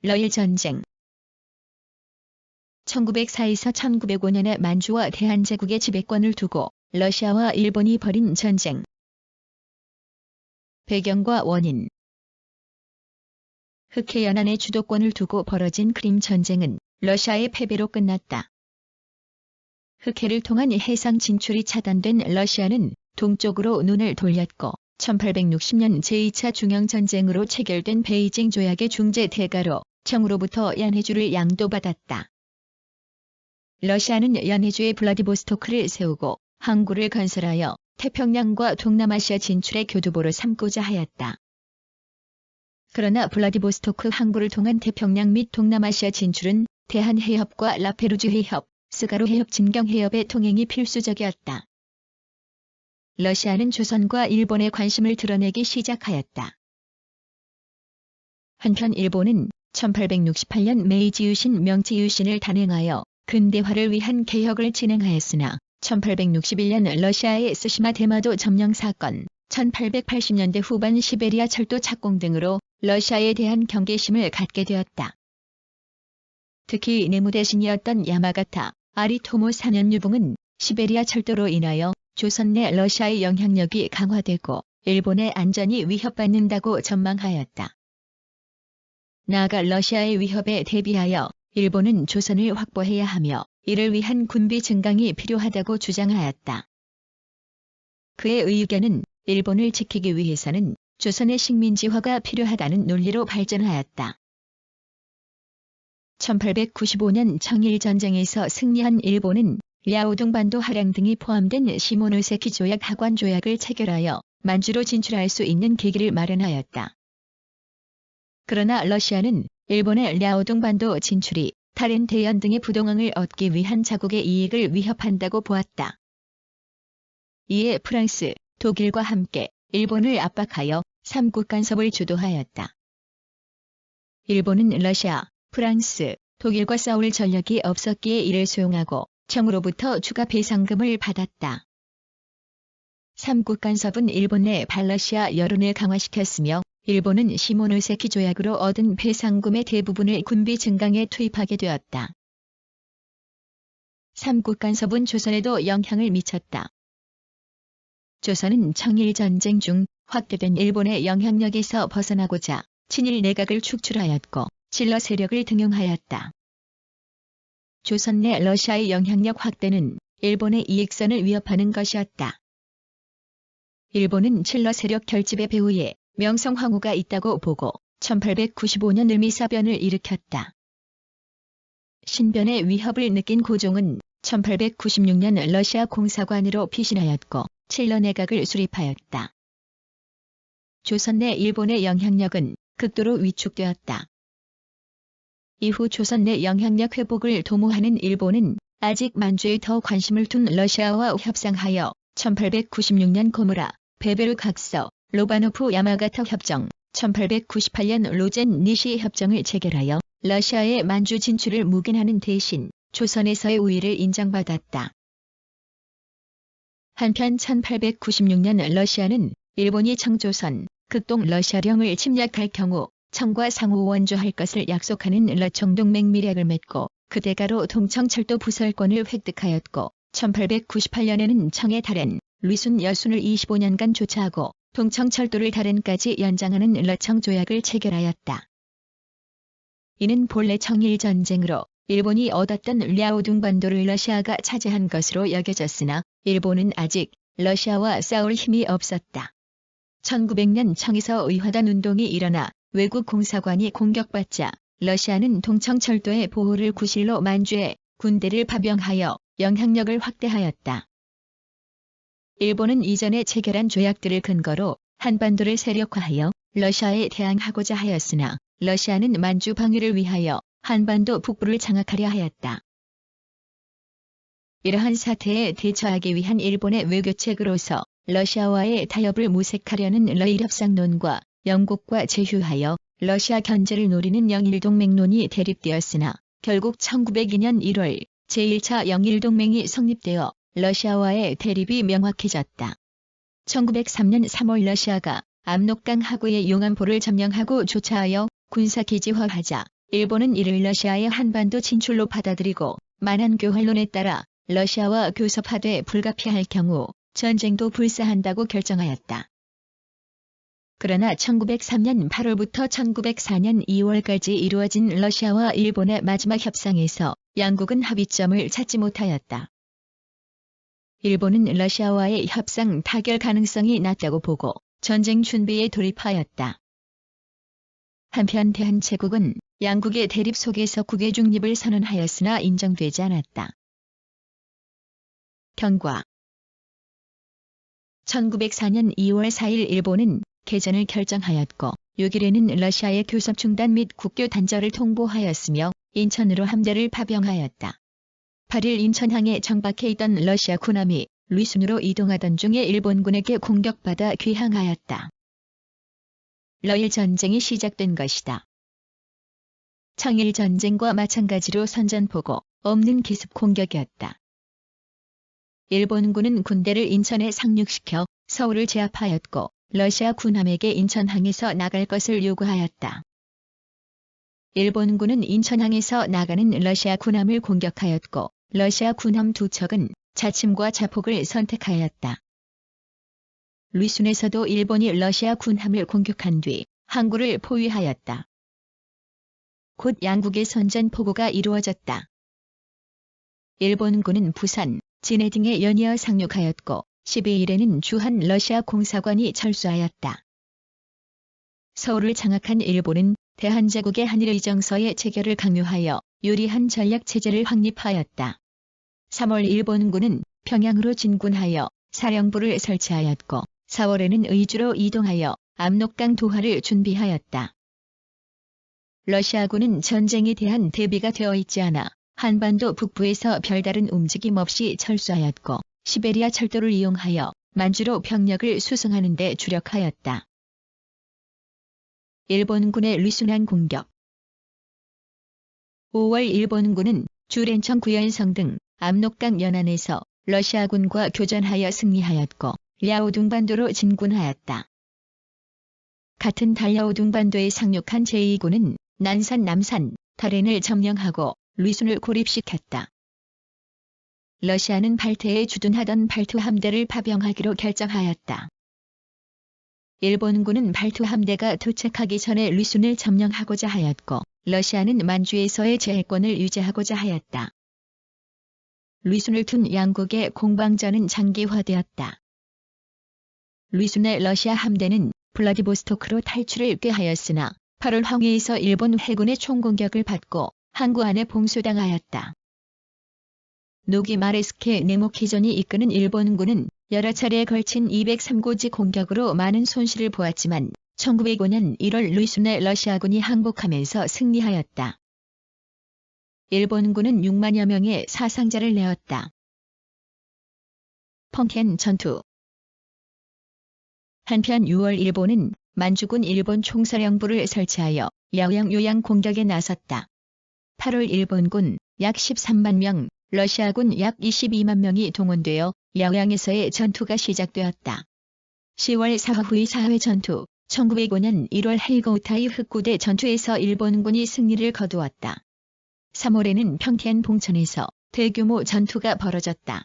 러일 전쟁. 1904에서 1905년에 만주와 대한제국의 지배권을 두고 러시아와 일본이 벌인 전쟁. 배경과 원인. 흑해연안의 주도권을 두고 벌어진 크림 전쟁은 러시아의 패배로 끝났다. 흑해를 통한 해상 진출이 차단된 러시아는 동쪽으로 눈을 돌렸고 1860년 제2차 중영전쟁으로 체결된 베이징 조약의 중재 대가로 청으로부터 연해주를 양도받았다. 러시아는 연해주에 블라디보스토크를 세우고 항구를 건설하여 태평양과 동남아시아 진출의 교두보로 삼고자 하였다. 그러나 블라디보스토크 항구를 통한 태평양 및 동남아시아 진출은 대한해협과 라페루즈 해협, 스가루 해협 진경 해협의 통행이 필수적이었다. 러시아는 조선과 일본의 관심을 드러내기 시작하였다. 한편 일본은 1868년 메이지 유신 명치 유신을 단행하여 근대화를 위한 개혁을 진행하였으나 1861년 러시아의 스시마 대마도 점령 사건, 1880년대 후반 시베리아 철도 착공 등으로 러시아에 대한 경계심을 갖게 되었다. 특히 내무대신이었던 야마가타, 아리토모 4년 유붕은 시베리아 철도로 인하여 조선 내 러시아의 영향력이 강화되고 일본의 안전이 위협받는다고 전망하였다. 나아가 러시아의 위협에 대비하여 일본은 조선을 확보해야 하며 이를 위한 군비 증강이 필요하다고 주장하였다. 그의 의견은 일본을 지키기 위해서는 조선의 식민지화가 필요하다는 논리로 발전하였다. 1895년 청일전쟁에서 승리한 일본은 랴오둥반도 하량 등이 포함된 시모노세키 조약 하관 조약을 체결하여 만주로 진출할 수 있는 계기를 마련하였다. 그러나 러시아는 일본의 랴오둥반도 진출이 다른 대연 등의 부동항을 얻기 위한 자국의 이익을 위협한다고 보았다. 이에 프랑스, 독일과 함께 일본을 압박하여 삼국 간섭을 주도하였다. 일본은 러시아, 프랑스, 독일과 싸울 전력이 없었기에 이를 수용하고 청으로부터 추가 배상금을 받았다. 삼국 간섭은 일본 내 반러시아 여론을 강화시켰으며 일본은 시모노세키 조약으로 얻은 배상금의 대부분을 군비 증강에 투입하게 되었다. 삼국 간섭은 조선에도 영향을 미쳤다. 조선은 청일전쟁 중 확대된 일본의 영향력에서 벗어나고자 친일 내각을 축출하였고 친러 세력을 등용하였다. 조선 내 러시아의 영향력 확대는 일본의 이익선을 위협하는 것이었다. 일본은 친러 세력 결집의 배후에 명성황후가 있다고 보고 1895년 을미사변을 일으켰다. 신변의 위협을 느낀 고종은 1896년 러시아 공사관으로 피신하였고 친러 내각을 수립하였다. 조선 내 일본의 영향력은 극도로 위축되었다. 이후 조선 내 영향력 회복을 도모하는 일본은 아직 만주에 더 관심을 둔 러시아와 협상하여 1896년 고무라, 베베르 각서, 로바노프 야마가타 협정, 1898년 로젠 니시 협정을 체결하여 러시아의 만주 진출을 묵인하는 대신 조선에서의 우위를 인정받았다. 한편 1896년 러시아는 일본이 청조선, 극동 러시아령을 침략할 경우 청과 상호 원조할 것을 약속하는 러청동맹 밀약을 맺고 그 대가로 동청철도 부설권을 획득하였고 1898년에는 청의 달엔 리순 여순을 25년간 조차하고 동청철도를 달엔까지 연장하는 러청조약을 체결하였다. 이는 본래 청일전쟁으로 일본이 얻었던 랴오둥반도를 러시아가 차지한 것으로 여겨졌으나 일본은 아직 러시아와 싸울 힘이 없었다. 1900년 청에서 의화단 운동이 일어나 외국 공사관이 공격받자 러시아는 동청철도의 보호를 구실로 만주에 군대를 파병하여 영향력을 확대하였다. 일본은 이전에 체결한 조약들을 근거로 한반도를 세력화하여 러시아에 대항하고자 하였으나 러시아는 만주 방위를 위하여 한반도 북부를 장악하려 하였다. 이러한 사태에 대처하기 위한 일본의 외교책으로서 러시아와의 타협을 모색하려는 러일 협상론과 영국과 제휴하여 러시아 견제를 노리는 영일동맹론이 대립되었으나 결국 1902년 1월 제1차 영일동맹이 성립되어 러시아와의 대립이 명확해졌다. 1903년 3월 러시아가 압록강 하구의 용안포를 점령하고 조차하여 군사기지화하자 일본은 이를 러시아의 한반도 진출로 받아들이고 만한 교환론에 따라 러시아와 교섭하되 불가피할 경우 전쟁도 불사한다고 결정하였다. 그러나 1903년 8월부터 1904년 2월까지 이루어진 러시아와 일본의 마지막 협상에서 양국은 합의점을 찾지 못하였다. 일본은 러시아와의 협상 타결 가능성이 낮다고 보고 전쟁 준비에 돌입하였다. 한편 대한제국은 양국의 대립 속에서 국외 중립을 선언하였으나 인정되지 않았다. 경과 1904년 2월 4일 일본은 개전을 결정하였고 6일에는 러시아의 교섭 중단 및 국교 단절을 통보하였으며 인천으로 함대를 파병하였다. 8일 인천항에 정박해 있던 러시아 군함이 리순으로 이동하던 중에 일본군에게 공격받아 귀향하였다. 러일 전쟁이 시작된 것이다. 청일 전쟁과 마찬가지로 선전포고 없는 기습 공격이었다. 일본군은 군대를 인천에 상륙시켜 서울을 제압하였고 러시아 군함에게 인천항에서 나갈 것을 요구하였다. 일본군은 인천항에서 나가는 러시아 군함을 공격하였고 러시아 군함 두 척은 자침과 자폭을 선택하였다. 리순에서도 일본이 러시아 군함을 공격한 뒤 항구를 포위하였다. 곧 양국의 선전포고가 이루어졌다. 일본군은 부산, 진해 등에 연이어 상륙하였고 12일에는 주한 러시아 공사관이 철수하였다. 서울을 장악한 일본은 대한제국의 한일의정서의 체결을 강요하여 유리한 전략체제를 확립하였다. 3월 일본군은 평양으로 진군하여 사령부를 설치하였고 4월에는 의주로 이동하여 압록강 도하를 준비하였다. 러시아군은 전쟁에 대한 대비가 되어 있지 않아 한반도 북부에서 별다른 움직임 없이 철수하였고 시베리아 철도를 이용하여 만주로 병력을 수송하는 데 주력하였다. 일본군의 리순항 공격 5월 일본군은 주렌청 구연성 등 압록강 연안에서 러시아군과 교전하여 승리하였고 랴오둥반도로 진군하였다. 같은 달 랴오둥반도에 상륙한 제2군은 난산 남산, 다롄을 점령하고 리순을 고립시켰다. 러시아는 발트에 주둔하던 발트 함대를 파병하기로 결정하였다. 일본군은 발트 함대가 도착하기 전에 리순을 점령하고자 하였고 러시아는 만주에서의 제해권을 유지하고자 하였다. 리순을 둔 양국의 공방전은 장기화되었다. 리순의 러시아 함대는 블라디보스토크로 탈출을 꾀하였으나 8월 황해에서 일본 해군의 총공격을 받고 항구 안에 봉쇄당하였다. 노기마레스케 네모키전이 이끄는 일본군은 여러 차례에 걸친 203고지 공격으로 많은 손실을 보았지만 1905년 1월 리순의 러시아군이 항복하면서 승리하였다. 일본군은 6만여 명의 사상자를 내었다. 펑텐 전투 한편 6월 일본은 만주군 일본 총사령부를 설치하여 랴오양 요양 공격에 나섰다. 8월 일본군 약 13만 명, 러시아군 약 22만 명이 동원되어 랴오양에서의 전투가 시작되었다. 10월 사화후이 사회 전투 1905년 1월 헬거우타이 흑구대 전투에서 일본군이 승리를 거두었다. 3월에는 평티안 봉천에서 대규모 전투가 벌어졌다.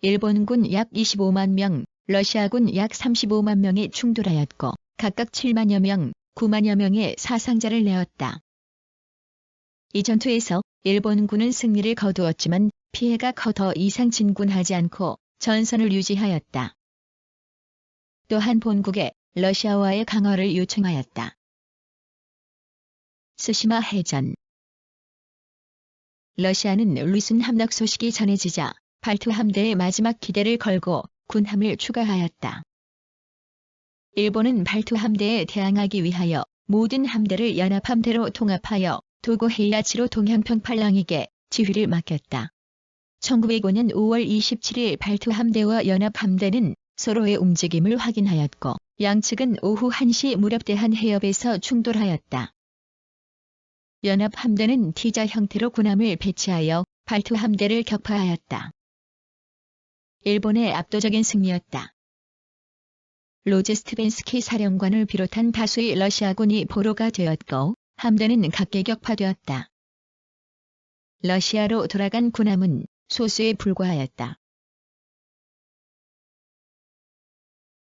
일본군 약 25만 명, 러시아군 약 35만 명이 충돌하였고 각각 7만여 명, 9만여 명의 사상자를 내었다. 이 전투에서 일본군은 승리를 거두었지만 피해가 커 더 이상 진군하지 않고 전선을 유지하였다. 또한 본국에 러시아와의 강화를 요청하였다. 스시마 해전 러시아는 리순 함락 소식이 전해지자 발트 함대의 마지막 기대를 걸고 군함을 추가하였다. 일본은 발트 함대에 대항하기 위하여 모든 함대를 연합함대로 통합하여 도고 헤이아치로 동양평팔랑에게 지휘를 맡겼다. 1905년 5월 27일 발트 함대와 연합함대는 서로의 움직임을 확인하였고 양측은 오후 1시 무렵 대한 해협에서 충돌하였다. 연합함대는 T자 형태로 군함을 배치하여 발트 함대를 격파하였다. 일본의 압도적인 승리였다. 로제스트벤스키 사령관을 비롯한 다수의 러시아군이 포로가 되었고 함대는 각계 격파되었다. 러시아로 돌아간 군함은 소수에 불과하였다.